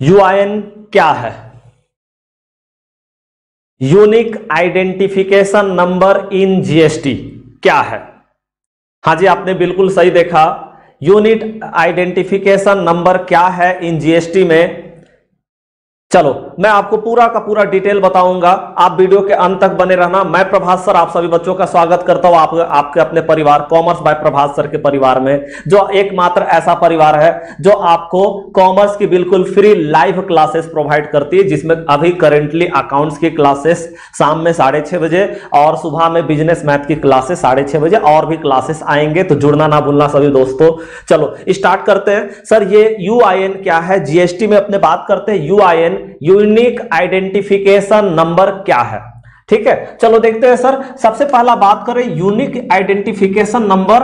UIN क्या है? Unique identification number in GST क्या है? हाँ जी, आपने बिल्कुल सही देखा। यूनिक आइडेंटिफिकेशन नंबर क्या है इन जीएसटी में? चलो मैं आपको पूरा का पूरा डिटेल बताऊंगा, आप वीडियो के अंत तक बने रहना। मैं प्रभास सर आप सभी बच्चों का स्वागत करता हूं आपके अपने परिवार कॉमर्स बाय प्रभास सर के परिवार में, जो एकमात्र ऐसा परिवार है जो आपको कॉमर्स की बिल्कुल फ्री लाइव क्लासेस प्रोवाइड करती है, जिसमें अभी करेंटली अकाउंट्स की क्लासेस शाम में 6:30 बजे और सुबह में बिजनेस मैथ की क्लासेस 6:30 बजे और भी क्लासेस आएंगे, तो जुड़ना ना भूलना सभी दोस्तों। चलो स्टार्ट करते हैं। सर ये यूआईएन क्या है? जीएसटी में अपने बात करते हैं। यूआईएन यूनिक आइडेंटिफिकेशन नंबर क्या है? ठीक है, चलो देखते हैं सर। सबसे पहला बात करें, यूनिक आइडेंटिफिकेशन नंबर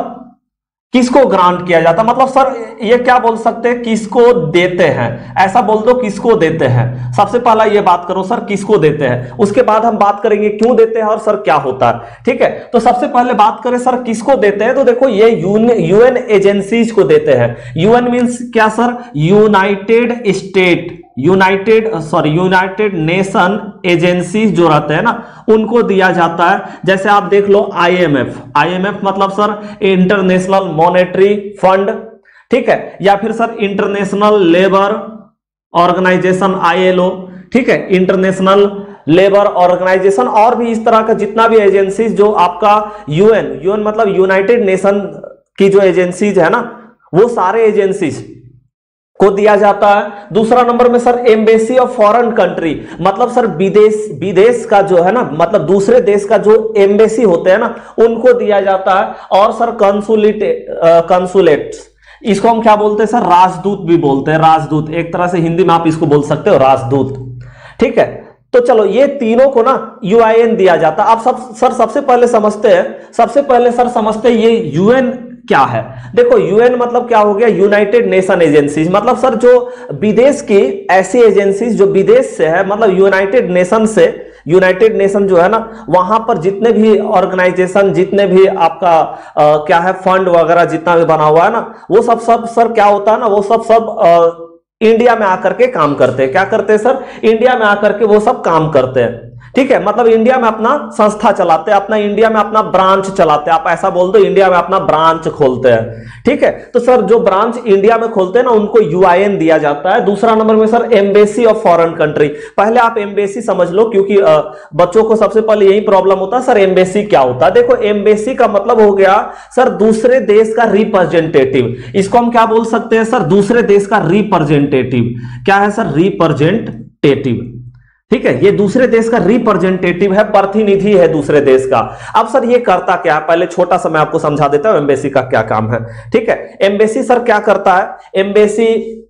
किसको ग्रांट किया जाता है? मतलब सर ये क्या बोल सकते हैं, किसको देते हैं? ऐसा बोल दो, किसको देते हैं। सबसे पहला ये बात करो सर, किसको देते हैं, उसके बाद हम बात करेंगे क्यों देते हैं और सर क्या होता है। ठीक है, तो सबसे पहले बात करें सर किसको देते हैं, तो देखो ये यूएन एजेंसीज को देते हैं। यूएन मींस क्या सर? यूनाइटेड नेशन एजेंसीज जो रहते हैं ना, उनको दिया जाता है। जैसे आप देख लो आईएमएफ मतलब सर इंटरनेशनल मॉनेटरी फंड, ठीक है, या फिर sir international labour organisation ILO, ठीक है, इंटरनेशनल लेबर ऑर्गेनाइजेशन, और भी इस तरह का जितना भी एजेंसीज जो आपका यूएन मतलब यूनाइटेड नेशन की जो एजेंसीज है ना, वो सारे एजेंसीज को दिया जाता है। दूसरा नंबर में sir embassy of foreign country, मतलब सर विदेश का जो है ना, मतलब दूसरे देश का जो एम्बेसी होते हैं ना, उनको दिया जाता है। और सर कंसुलेट, इसको हम क्या बोलते हैं सर? राजदूत भी बोलते हैं। राजदूत एक तरह से हिंदी में आप इसको बोल सकते हो, राजदूत। ठीक है, तो चलो ये तीनों को ना यूआईएन दिया जाता है। आप सबसे पहले समझते हैं ये यूएन क्या है। देखो यूएन मतलब क्या हो गया? यूनाइटेड नेशन एजेंसीज, मतलब सर जो विदेश की ऐसी एजेंसीज जो विदेश से है, मतलब यूनाइटेड नेशन जो है ना, वहां पर जितने भी ऑर्गेनाइजेशन, जितने भी आपका क्या है फंड वगैरह जितना भी बना हुआ है ना, वो सब सर क्या होता है ना, वो सब इंडिया में आकर के काम करते हैं। क्या करते हैं सर? इंडिया में आकर के वो सब काम करते हैं। ठीक है, मतलब इंडिया में अपना संस्था चलाते हैं, इंडिया में अपना ब्रांच चलाते हैं। आप ऐसा बोल दो, इंडिया में अपना ब्रांच खोलते हैं। ठीक है, तो सर जो ब्रांच इंडिया में खोलते हैं ना, उनको यूआईएन दिया जाता है। दूसरा नंबर में sir embassy of foreign country. पहले आप एम्बेसी समझ लो, क्योंकि बच्चों को सबसे पहले यही प्रॉब्लम होता है, सर एम्बेसी क्या होता है। देखो एम्बेसी का मतलब हो गया सर दूसरे देश का रिप्रेजेंटेटिव। इसको हम क्या बोल सकते हैं सर? दूसरे देश का रिप्रेजेंटेटिव। क्या है सर? रिप्रेजेंटेटिव। ठीक है, ये दूसरे देश का रिप्रेजेंटेटिव है, प्रतिनिधि है दूसरे देश का। अब सर ये करता क्या है? पहले छोटा सा मैं आपको समझा देता हूं एम्बेसी का क्या काम है। ठीक है, एम्बेसी सर क्या करता है? एम्बेसी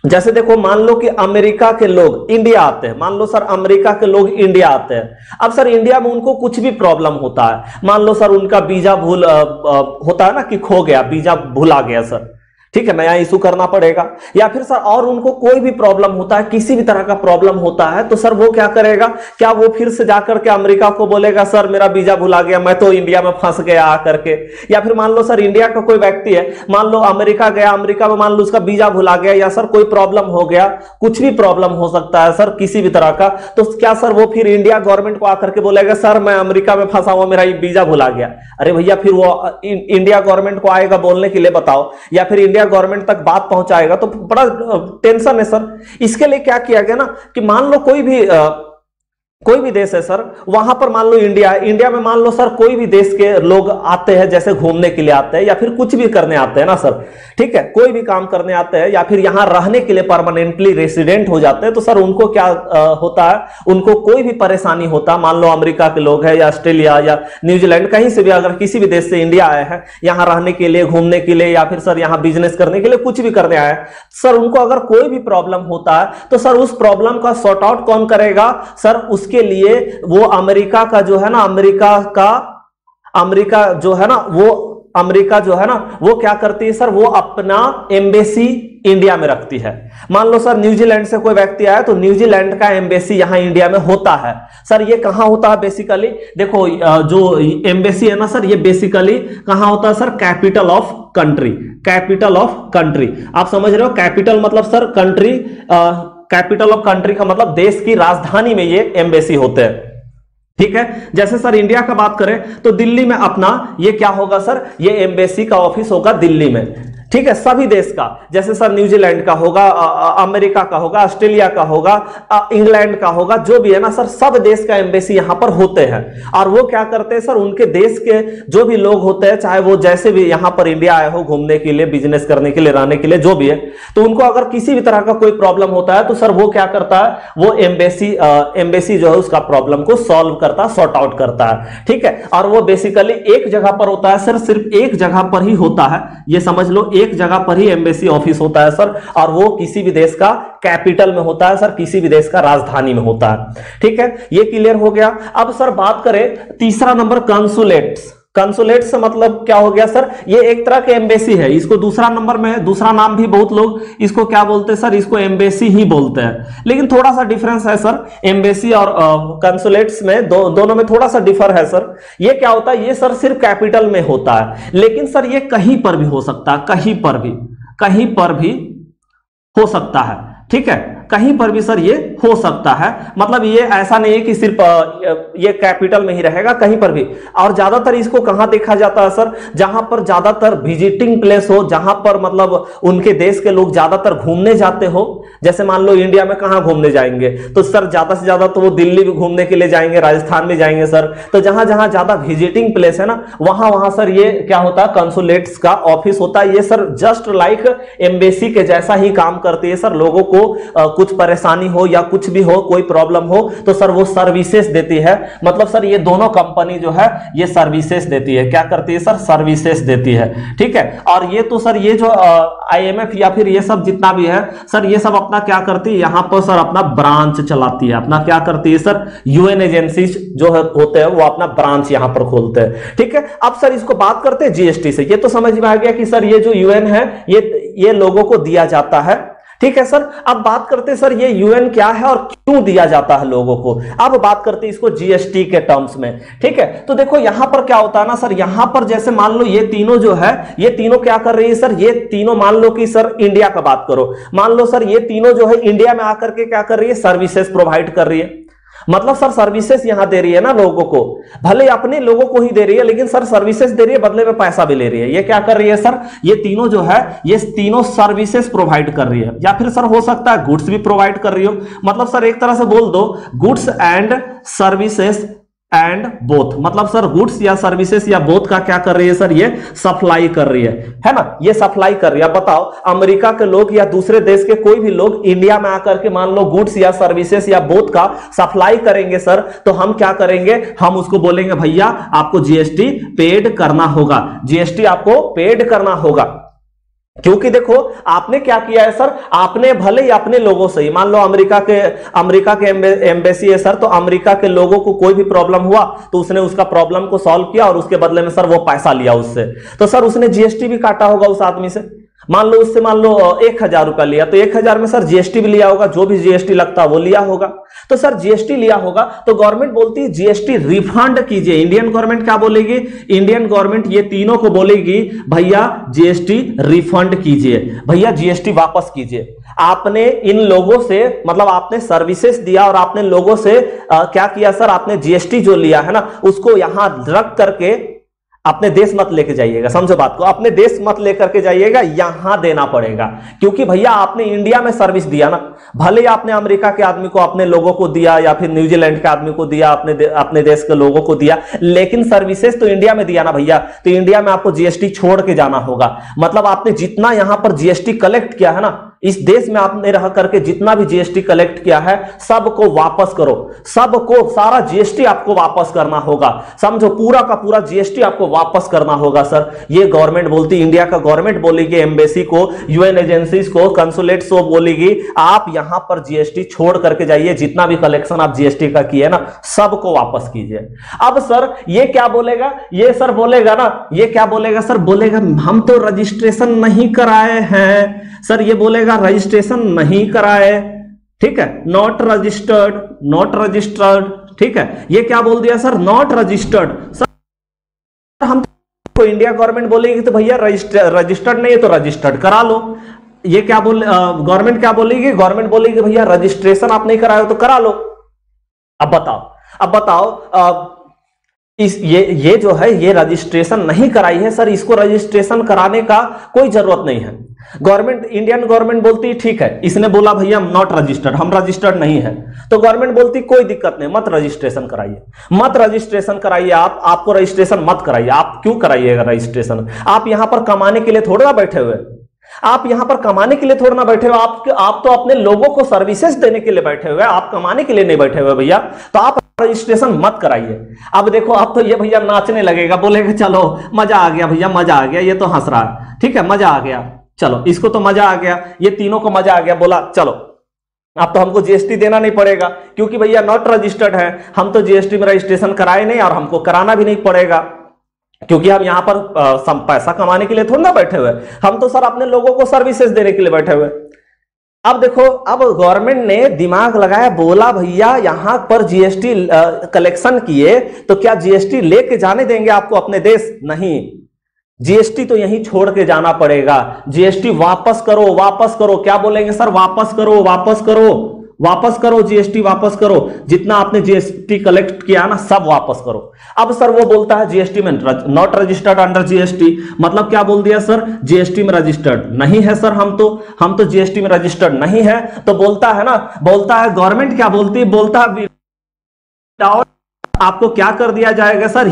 जैसे देखो, मान लो कि अमेरिका के लोग इंडिया आते हैं, मान लो सर अमेरिका के लोग इंडिया आते हैं। अब सर इंडिया में उनको कुछ भी प्रॉब्लम होता है, मान लो सर उनका वीजा भूल होता है ना, कि खो गया, वीजा भूला गया सर, ठीक है, नया इशू करना पड़ेगा। या फिर सर और उनको कोई भी प्रॉब्लम होता है, किसी भी तरह का प्रॉब्लम होता है, तो सर वो क्या करेगा? क्या वो फिर से जाकर के अमेरिका को बोलेगा सर मेरा वीजा भुला गया, मैं तो इंडिया में फंस गया आकर के? या फिर मान लो सर इंडिया का कोई व्यक्ति है, मान लो अमेरिका गया, अमेरिका में मान लो उसका वीजा भुला गया, या सर कोई प्रॉब्लम हो गया, कुछ भी प्रॉब्लम हो सकता है सर किसी भी तरह का, तो क्या सर वो फिर इंडिया गवर्नमेंट को आकर के बोलेगा सर मैं अमेरिका में फंसा हुआ, मेरा वीजा भुला गया? अरे भैया, फिर वो इंडिया गवर्नमेंट को आएगा बोलने के लिए, बताओ, या फिर इंडिया गवर्नमेंट तक बात पहुंचाएगा, तो बड़ा टेंशन है सर। इसके लिए क्या किया गया ना, कि मान लो कोई भी देश है सर, वहां पर मान लो इंडिया में मान लो सर कोई भी देश के लोग आते हैं, जैसे घूमने के लिए आते हैं या फिर कुछ भी करने आते हैं ना सर, ठीक है, कोई भी काम करने आते हैं या फिर यहां रहने के लिए परमानेंटली रेसिडेंट हो जाते हैं, तो सर उनको क्या होता है, उनको कोई भी परेशानी होता है, मान लो अमेरिका के लोग हैं या ऑस्ट्रेलिया या न्यूजीलैंड, कहीं से भी अगर किसी भी देश से इंडिया आए हैं यहां रहने के लिए, घूमने के लिए, या फिर सर यहां बिजनेस करने के लिए, कुछ भी करने आए हैं सर, उनको अगर कोई भी प्रॉब्लम होता है तो सर उस प्रॉब्लम का सॉर्ट आउट कौन करेगा सर? उसके लिए वो अमेरिका जो है ना, वो क्या करती है सर? वो अपना एम्बेसी इंडिया में रखती है। मान लो सर न्यूजीलैंड से कोई व्यक्ति आया, तो न्यूजीलैंड का एम्बेसी यहां इंडिया में होता है। सर ये कहां होता है बेसिकली? देखो जो एम्बेसी है ना सर, ये बेसिकली कहां होता है sir? Capital of country. Capital of country, आप समझ रहे हो? कैपिटल मतलब sir country, capital of country का मतलब देश की राजधानी में ये एम्बेसी होते हैं। ठीक है, जैसे सर इंडिया का बात करें तो दिल्ली में अपना ये क्या होगा सर, ये एम्बेसी का ऑफिस होगा दिल्ली में। ठीक है, सभी देश का, जैसे सर न्यूजीलैंड का होगा, अमेरिका का होगा, ऑस्ट्रेलिया का होगा, इंग्लैंड का होगा, जो भी है ना सर, सब देश का एम्बेसी यहां पर होते हैं। और वो क्या करते हैं सर, उनके देश के जो भी लोग होते हैं, चाहे वो जैसे भी यहां पर इंडिया आए हो घूमने के लिए, बिजनेस करने के लिए, रहने के लिए, जो भी है, तो उनको अगर किसी भी तरह का कोई प्रॉब्लम होता है तो सर वो क्या करता है, वो एम्बेसी जो है उसका प्रॉब्लम को सॉल्व करता है, सॉर्ट आउट करता है। ठीक है, और वो बेसिकली एक जगह पर होता है सर, सिर्फ एक जगह पर ही होता है, ये समझ लो, एक जगह पर ही एम्बेसी ऑफिस होता है सर, और वो किसी भी देश का कैपिटल में होता है सर, किसी भी देश का राजधानी में होता है। ठीक है, ये क्लियर हो गया। अब सर बात करें तीसरा नंबर, कंसुलेट्स। कंसुलेट से मतलब क्या हो गया सर, ये एक तरह के एम्बेसी है, इसको दूसरा नंबर में दूसरा नाम भी बहुत लोग इसको क्या बोलते हैं सर, इसको एम्बेसी ही बोलते हैं, लेकिन थोड़ा सा डिफरेंस है सर, एम्बेसी और कंसुलेट्स में दोनों में थोड़ा सा डिफर है सर। ये क्या होता है, ये सर सिर्फ कैपिटल में होता है, लेकिन सर ये कहीं पर भी हो सकता है, कहीं पर भी हो सकता है। ठीक है, कहीं पर भी सर ये हो सकता है, मतलब ये ऐसा नहीं है कि सिर्फ ये कैपिटल में ही रहेगा, कहीं पर भी। और ज्यादातर इसको कहां देखा जाता है सर, जहां पर ज्यादातर विजिटिंग प्लेस हो, जहां पर मतलब उनके देश के लोग ज्यादातर घूमने जाते हो। जैसे मान लो इंडिया में कहां घूमने जाएंगे, तो सर ज्यादा से ज्यादा तो वो दिल्ली भी घूमने के लिए जाएंगे, राजस्थान में जाएंगे सर, तो जहां जहां ज्यादा विजिटिंग प्लेस है ना, वहां वहां सर ये क्या होता है, कंसुलेट्स का ऑफिस होता है। ये सर जस्ट लाइक एम्बेसी के जैसा ही काम करती है सर, लोगों को कुछ परेशानी हो या कुछ भी हो, कोई प्रॉब्लम हो, तो सर वो सर्विसेज देती है। मतलब सर ये दोनों कंपनी जो है ये सर्विसेज देती है, क्या करती है सर, सर्विसेज देती है। ठीक है, और ये तो सर ये जो IMF या फिर ये सब जितना भी है सर, ये सब अपना क्या करती है, यहां पर सर अपना ब्रांच चलाती है, अपना क्या करती है सर, UN एजेंसी जो होते हैं वो अपना ब्रांच यहां पर खोलते हैं। ठीक है, अब सर इसको बात करते हैं GST से। ये तो समझ में आ गया कि सर ये जो UN है ये लोगों को दिया जाता है। ठीक है सर, अब बात करते हैं सर ये UN क्या है और क्यों दिया जाता है लोगों को। अब बात करते हैं इसको GST के टर्म्स में। ठीक है, तो देखो यहां पर क्या होता है ना सर, यहां पर जैसे मान लो ये तीनों जो है, ये तीनों क्या कर रही है सर, ये तीनों मान लो कि सर इंडिया का बात करो, मान लो सर ये तीनों जो है इंडिया में आकर के क्या कर रही है, सर्विसेज प्रोवाइड कर रही है। मतलब सर सर्विसेज यहां दे रही है ना लोगों को, भले अपने लोगों को ही दे रही है, लेकिन सर सर्विसेज दे रही है, बदले में पैसा भी ले रही है। ये क्या कर रही है सर, ये तीनों जो है ये तीनों सर्विसेज प्रोवाइड कर रही है, या फिर सर हो सकता है गुड्स भी प्रोवाइड कर रही हो। मतलब सर एक तरह से बोल दो, goods and services and both, मतलब सर गुड्स या सर्विसेज या बोथ का क्या कर रही है सर, ये सप्लाई कर रही है ना, ये सप्लाई कर रही है। बताओ अमेरिका के लोग या दूसरे देश के कोई भी लोग इंडिया में आकर के मान लो गुड्स या सर्विसेज या बोथ का सप्लाई करेंगे सर, तो हम क्या करेंगे, हम उसको बोलेंगे भैया आपको GST पेड करना होगा, GST आपको पेड करना होगा। क्योंकि देखो आपने क्या किया है सर, आपने भले ही अपने लोगों से ही, मान लो अमेरिका के एम्बेसी है सर, तो अमेरिका के लोगों को कोई भी प्रॉब्लम हुआ तो उसने उसका प्रॉब्लम को सॉल्व किया और उसके बदले में सर वो पैसा लिया उससे, तो सर उसने GST भी काटा होगा उस आदमी से। मान लो उससे मान लो 1000 रुपया लिया, तो 1000 में सर GST भी लिया होगा, जो भी GST लगता है वो लिया होगा। तो सर GST लिया होगा तो गवर्नमेंट बोलती है GST रिफंड कीजिए। इंडियन गवर्नमेंट क्या बोलेगी, इंडियन गवर्नमेंट ये तीनों को बोलेगी भैया GST रिफंड कीजिए, भैया GST वापस कीजिए। आपने इन लोगों से, मतलब आपने सर्विसेज दिया और आपने लोगों से क्या किया सर, आपने GST जो लिया है ना उसको यहां रख करके अपने देश मत लेके जाइएगा, समझो बात को, अपने देश मत लेकर के जाइएगा, यहां देना पड़ेगा। क्योंकि भैया आपने इंडिया में सर्विस दिया ना, भले ही आपने अमेरिका के आदमी को अपने लोगों को दिया या फिर न्यूजीलैंड के आदमी को दिया, अपने देश के लोगों को दिया, लेकिन सर्विसेज तो इंडिया में दिया ना भैया, तो इंडिया में आपको GST छोड़ के जाना होगा। मतलब आपने जितना यहां पर GST कलेक्ट किया है ना, इस देश में आपने रह करके जितना भी GST कलेक्ट किया है सबको वापस करो, सबको सारा GST आपको वापस करना होगा। समझो पूरा का पूरा GST आपको वापस करना होगा सर। ये गवर्नमेंट बोलती, इंडिया का गवर्नमेंट बोलेगी एम्बेसी को, UN एजेंसीज को, कंसुलेट्स को बोलेगी आप यहां पर GST छोड़ करके जाइए, जितना भी कलेक्शन आप GST का किए ना सबको वापस कीजिए। अब सर ये क्या बोलेगा, ये सर बोलेगा ना, ये क्या बोलेगा सर, बोलेगा हम तो रजिस्ट्रेशन नहीं कराए हैं सर, ये बोलेगा रजिस्ट्रेशन नहीं कराए। ठीक है, नॉट रजिस्टर्ड, नॉट रजिस्टर्ड। ठीक है, ये क्या बोल दिया सर, नॉट रजिस्टर्ड। सर हम तो इंडिया गवर्नमेंट बोलेगी तो भैया रजिस्टर्ड नहीं है तो रजिस्टर्ड करा लो। ये क्या बोल गवर्नमेंट क्या बोलेगी, गवर्नमेंट बोलेगी भैया रजिस्ट्रेशन आप नहीं कराए हो तो करा लो। अब बताओ इस ये जो है ये रजिस्ट्रेशन नहीं कराई है सर, इसको रजिस्ट्रेशन कराने का कोई जरूरत नहीं है। गवर्नमेंट, इंडियन गवर्नमेंट बोलती है ठीक है, इसने बोला भैया नॉट रजिस्टर्ड, हम रजिस्टर्ड नहीं है, तो गवर्नमेंट बोलती कोई दिक्कत नहीं, मत रजिस्ट्रेशन कराइए, मत रजिस्ट्रेशन कराइए, आपको रजिस्ट्रेशन मत कराइए। आप क्यों कराइएगा रजिस्ट्रेशन? आप यहां पर कमाने के लिए थोड़ा बैठे हुए, आप यहां पर कमाने के लिए थोड़ा ना बैठे हुए, आप तो अपने लोगों को सर्विसेज देने के लिए बैठे हुए, आप कमाने के लिए नहीं बैठे हुए भैया। तो आप रजिस्ट्रेशन मत कराइए। अब देखो अब तो ये भैया नाचने लगेगा, बोलेगा चलो मजा आ गया भैया, मजा आ गया, ये तो हंस रहा है, ठीक है मजा आ गया, चलो इसको तो मजा आ गया, ये तीनों को मजा आ गया, बोला चलो अब तो हमको जीएसटी देना नहीं पड़ेगा क्योंकि भैया नॉट रजिस्टर्ड है, हम तो जीएसटी में रजिस्ट्रेशन कराए नहीं और हमको कराना भी नहीं पड़ेगा क्योंकि हम यहां पर पैसा कमाने के लिए थोड़ा ना बैठे हुए, हम तो सर अपने लोगों को सर्विसेज देने के लिए बैठे हुए। अब देखो अब गवर्नमेंट ने दिमाग लगाया, बोला भैया यहां पर जीएसटी कलेक्शन किए तो क्या जीएसटी लेके जाने देंगे आपको अपने देश? नहीं, जीएसटी तो यहीं छोड़ के जाना पड़ेगा। जीएसटी वापस करो, वापस करो। क्या बोलेंगे सर? वापस करो, वापस करो, वापस करो, जीएसटी वापस करो, जितना आपने जीएसटी कलेक्ट किया ना सब वापस करो। अब सर वो बोलता है जीएसटी में नॉट रजिस्टर्ड अंडर जीएसटी, मतलब क्या बोल दिया सर? जीएसटी में रजिस्टर्ड नहीं है सर, हम तो जीएसटी में रजिस्टर्ड नहीं है। तो बोलता है ना, बोलता है गवर्नमेंट क्या बोलती है, बोलता है आपको क्या कर दिया जाएगा सर?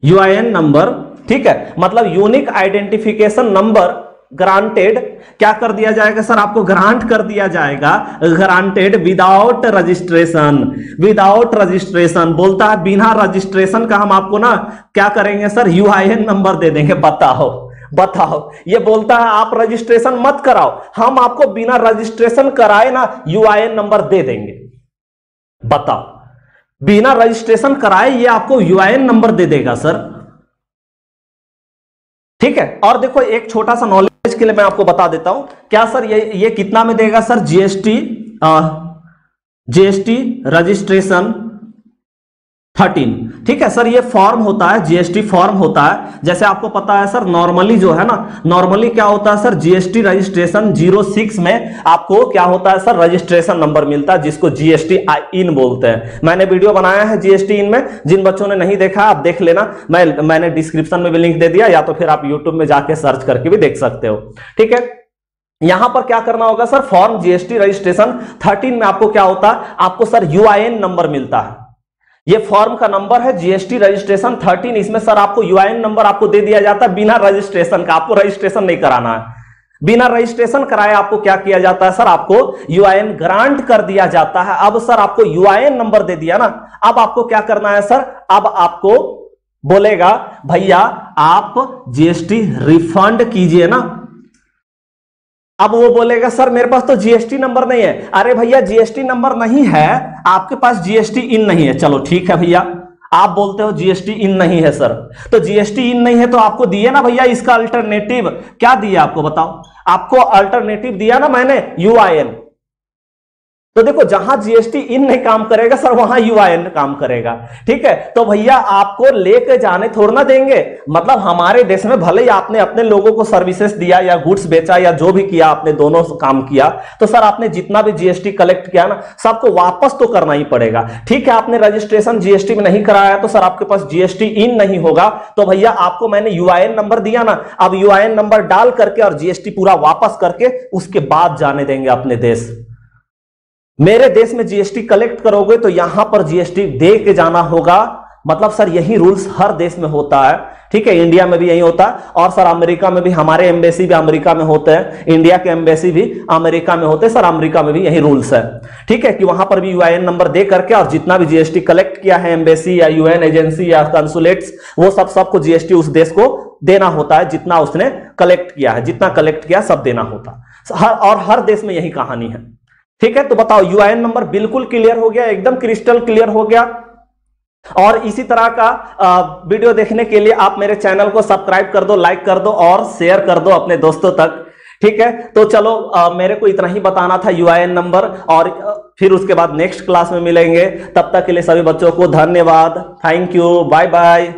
यूआईएन नंबर, ठीक है, मतलब यूनिक आइडेंटिफिकेशन नंबर ग्रांटेड, क्या कर दिया जाएगा सर? आपको ग्रांट कर दिया जाएगा, granted without registration, without registration. बोलता है बिना रजिस्ट्रेशन का हम आपको ना क्या करेंगे सर? यूआईएन नंबर दे देंगे। बताओ, ये बोलता है आप रजिस्ट्रेशन मत कराओ, हम आपको बिना रजिस्ट्रेशन कराए ना यूआईएन नंबर दे देंगे। बताओ, बिना रजिस्ट्रेशन कराए ये आपको यूआईएन नंबर दे देगा सर, ठीक है। और देखो एक छोटा सा नॉलेज के लिए मैं आपको बता देता हूं, क्या सर ये कितना में देगा सर? जीएसटी रजिस्ट्रेशन 13, ठीक है सर। ये फॉर्म होता है, जीएसटी फॉर्म होता है, जैसे आपको पता है सर नॉर्मली जो है ना, नॉर्मली क्या होता है सर? जीएसटी रजिस्ट्रेशन 06 में आपको क्या होता है सर? रजिस्ट्रेशन नंबर मिलता है जिसको जीएसटी इन बोलते हैं। मैंने वीडियो बनाया है जीएसटी इन में, जिन बच्चों ने नहीं देखा आप देख लेना, मैंने डिस्क्रिप्शन में भी लिंक दे दिया, या तो फिर आप यूट्यूब में जाके सर्च करके भी देख सकते हो, ठीक है। यहां पर क्या करना होगा सर? फॉर्म जीएसटी रजिस्ट्रेशन 13 में आपको क्या होता है? आपको सर यूआईएन नंबर मिलता है, ये फॉर्म का नंबर है जीएसटी रजिस्ट्रेशन 13। इसमें सर आपको यूआईएन नंबर आपको दे दिया जाता है बिना रजिस्ट्रेशन का, आपको रजिस्ट्रेशन नहीं कराना है। बिना रजिस्ट्रेशन कराए आपको क्या किया जाता है सर? आपको यूआईएन ग्रांट कर दिया जाता है। अब सर आपको यूआईएन नंबर दे दिया ना, अब आपको क्या करना है सर? अब आपको बोलेगा भैया आप जीएसटी रिफंड कीजिए ना। अब वो बोलेगा सर मेरे पास तो जीएसटी नंबर नहीं है। अरे भैया जीएसटी नंबर नहीं है, आपके पास जीएसटी इन नहीं है। चलो ठीक है भैया, आप बोलते हो जीएसटी इन नहीं है सर, तो जीएसटी इन नहीं है तो आपको दिए ना भैया इसका अल्टरनेटिव, क्या दिया आपको बताओ? आपको अल्टरनेटिव दिया ना मैंने, यूआईएन। तो देखो जहां जीएसटी इन नहीं काम करेगा सर वहां यूआईएन काम करेगा, ठीक है। तो भैया आपको लेके जाने थोड़ा ना देंगे, मतलब हमारे देश में भले ही आपने अपने लोगों को सर्विसेज दिया या गुड्स बेचा या जो भी किया, आपने दोनों काम किया, तो सर आपने जितना भी जीएसटी कलेक्ट किया ना सबको वापस तो करना ही पड़ेगा, ठीक है। आपने रजिस्ट्रेशन जीएसटी में नहीं कराया तो सर आपके पास जीएसटी इन नहीं होगा, तो भैया आपको मैंने यूआईएन नंबर दिया ना, अब यूआईएन नंबर डाल करके और जीएसटी पूरा वापस करके उसके बाद जाने देंगे अपने देश। मेरे देश में जीएसटी कलेक्ट करोगे तो यहां पर जीएसटी दे के जाना होगा, मतलब सर यही रूल्स हर देश में होता है, ठीक है। इंडिया में भी यही होता है, और सर अमेरिका में भी, हमारे एम्बेसी भी अमेरिका में होते हैं, इंडिया के एम्बेसी भी अमेरिका में होते हैं सर, अमेरिका में भी यही रूल्स है, ठीक है, कि वहां पर भी यूआईएन नंबर दे करके और जितना भी जीएसटी कलेक्ट किया है एम्बेसी या यूएन एजेंसी या कंसुलेट्स, वो सबको जीएसटी उस देश को देना होता है, जितना उसने कलेक्ट किया है, जितना कलेक्ट किया सब देना होता है, और हर देश में यही कहानी है, ठीक है। तो बताओ यूआईएन नंबर बिल्कुल क्लियर हो गया, एकदम क्रिस्टल क्लियर हो गया। और इसी तरह का वीडियो देखने के लिए आप मेरे चैनल को सब्सक्राइब कर दो, लाइक कर दो और शेयर कर दो अपने दोस्तों तक, ठीक है। तो चलो मेरे को इतना ही बताना था यूआईएन नंबर, और फिर उसके बाद नेक्स्ट क्लास में मिलेंगे। तब तक के लिए सभी बच्चों को धन्यवाद, थैंक यू, बाय बाय।